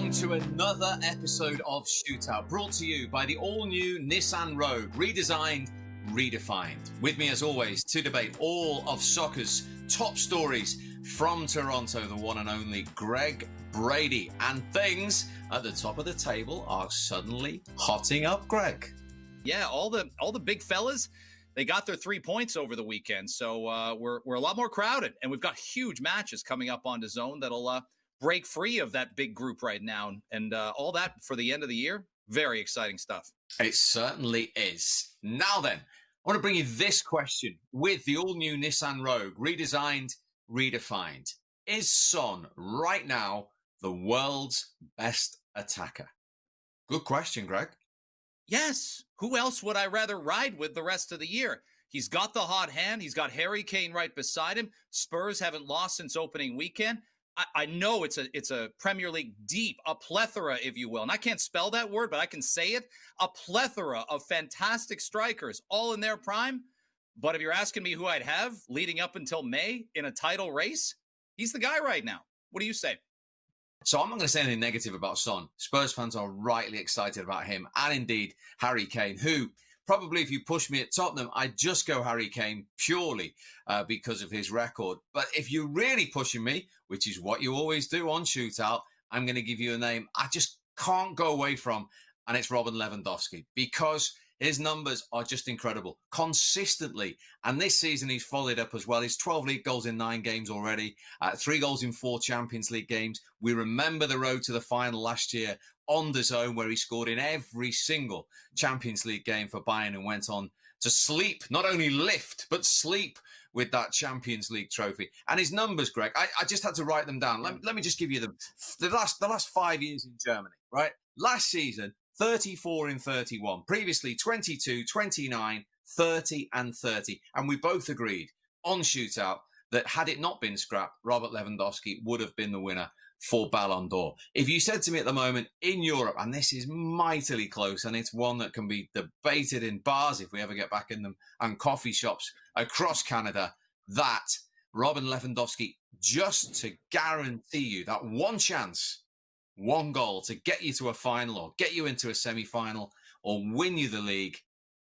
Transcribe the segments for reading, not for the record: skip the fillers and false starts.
welcome to another episode of Shootout, brought to you by the all-new Nissan Rogue, redesigned, redefined. With me, as always, to debate all of soccer's top stories from Toronto, the one and only Greg Brady. And things at the top of the table are suddenly hotting up, Greg. Yeah, all the big fellas, they got their 3 points over the weekend. So we're a lot more crowded, and we've got huge matches coming up on DAZN that'll break free of that big group right now, and all that for the end of the year. Very exciting stuff. It certainly is. Now then, I want to bring you this question with the all-new Nissan Rogue, redesigned, redefined. Is Son right now the world's best attacker? Good question, Greg. Yes. Who else would I rather ride with the rest of the year? He's got the hot hand. He's got Harry Kane right beside him. Spurs haven't lost since opening weekend. I know it's a Premier League deep, a plethora, if you will. And I can't spell that word, but I can say it. A plethora of fantastic strikers, all in their prime. But if you're asking me who I'd have leading up until May in a title race, he's the guy right now. What do you say? So I'm not going to say anything negative about Son. Spurs fans are rightly excited about him, and indeed Harry Kane, who probably, if you push me at Tottenham, I'd just go Harry Kane purely because of his record. But if you're really pushing me, which is what you always do on Shootout, I'm going to give you a name I just can't go away from, and it's Robert Lewandowski, because his numbers are just incredible, consistently. And this season, he's followed up as well. He's 12 league goals in 9 games already, 3 goals in 4 Champions League games. We remember the road to the final last year on DAZN, where he scored in every single Champions League game for Bayern and went on to sleep, not only lift, but sleep with that Champions League trophy. And his numbers, Greg, I just had to write them down. Let me just give you them. The last 5 years in Germany, right? Last season, 34 in 31. Previously, 22, 29, 30 and 30. And we both agreed on Shootout that had it not been scrapped, Robert Lewandowski would have been the winner for Ballon d'Or. If you said to me at the moment in Europe, and this is mightily close, and it's one that can be debated in bars if we ever get back in them, and coffee shops across Canada, that Robert Lewandowski, just to guarantee you that one chance, one goal to get you to a final or get you into a semi-final or win you the league,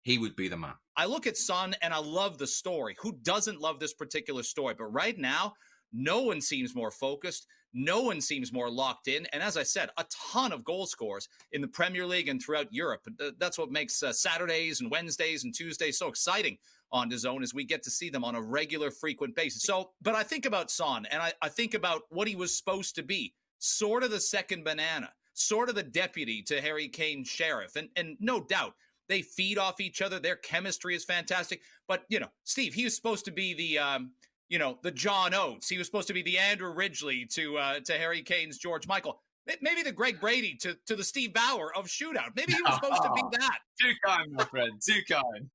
he would be the man. I look at Son and I love the story. Who doesn't love this particular story? But right now, no one seems more focused. No one seems more locked in. And as I said, a ton of goal scorers in the Premier League and throughout Europe. That's what makes Saturdays and Wednesdays and Tuesdays so exciting on DAZN, as we get to see them on a regular, frequent basis. But I think about Son, and I think about what he was supposed to be. Sort of the second banana, sort of the deputy to Harry Kane's sheriff. And no doubt, they feed off each other. Their chemistry is fantastic. But, Steve, he was supposed to be the John Oates. He was supposed to be the Andrew Ridgely to Harry Kane's George Michael. Maybe the Greg Brady to the Steve Bauer of Shootout. Maybe he was supposed to be that. Too kind, my friend. Too kind.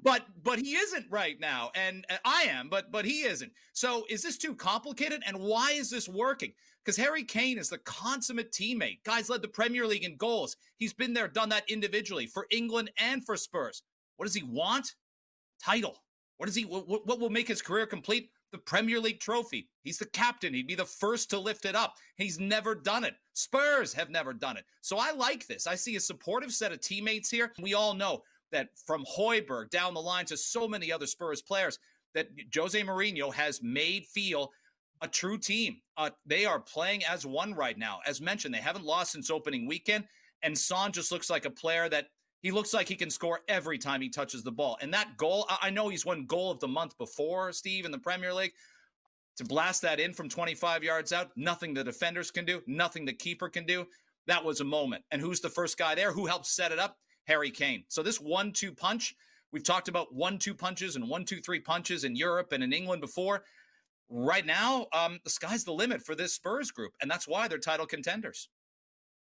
But he isn't right now. And I am, but he isn't. So is this too complicated? And why is this working? Because Harry Kane is the consummate teammate. Guy's led the Premier League in goals. He's been there, done that individually for England and for Spurs. What does he want? Title. What will make his career complete? The Premier League trophy. He's the captain. He'd be the first to lift it up. He's never done it. Spurs have never done it. So I like this. I see a supportive set of teammates here. We all know that from Højbjerg down the line to so many other Spurs players that Jose Mourinho has made feel a true team. They are playing as one right now. As mentioned, they haven't lost since opening weekend. And Son just looks like a player that he looks like he can score every time he touches the ball. And that goal, I know he's won goal of the month before, Steve, in the Premier League. To blast that in from 25 yards out, nothing the defenders can do, nothing the keeper can do. That was a moment. And who's the first guy there? Who helped set it up? Harry Kane. So this 1-2 punch, we've talked about 1-2 punches and 1-2-3 punches in Europe and in England before. Right now, the sky's the limit for this Spurs group, and that's why they're title contenders.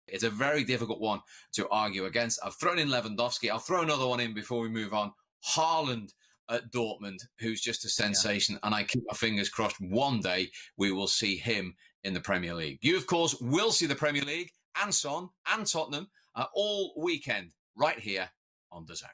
It's a very difficult one to argue against. I've thrown in Lewandowski. I'll throw another one in before we move on. Haaland at Dortmund, who's just a sensation, and I keep my fingers crossed one day we will see him in the Premier League. You, of course, will see the Premier League and Son and Tottenham all weekend right here on DAZN.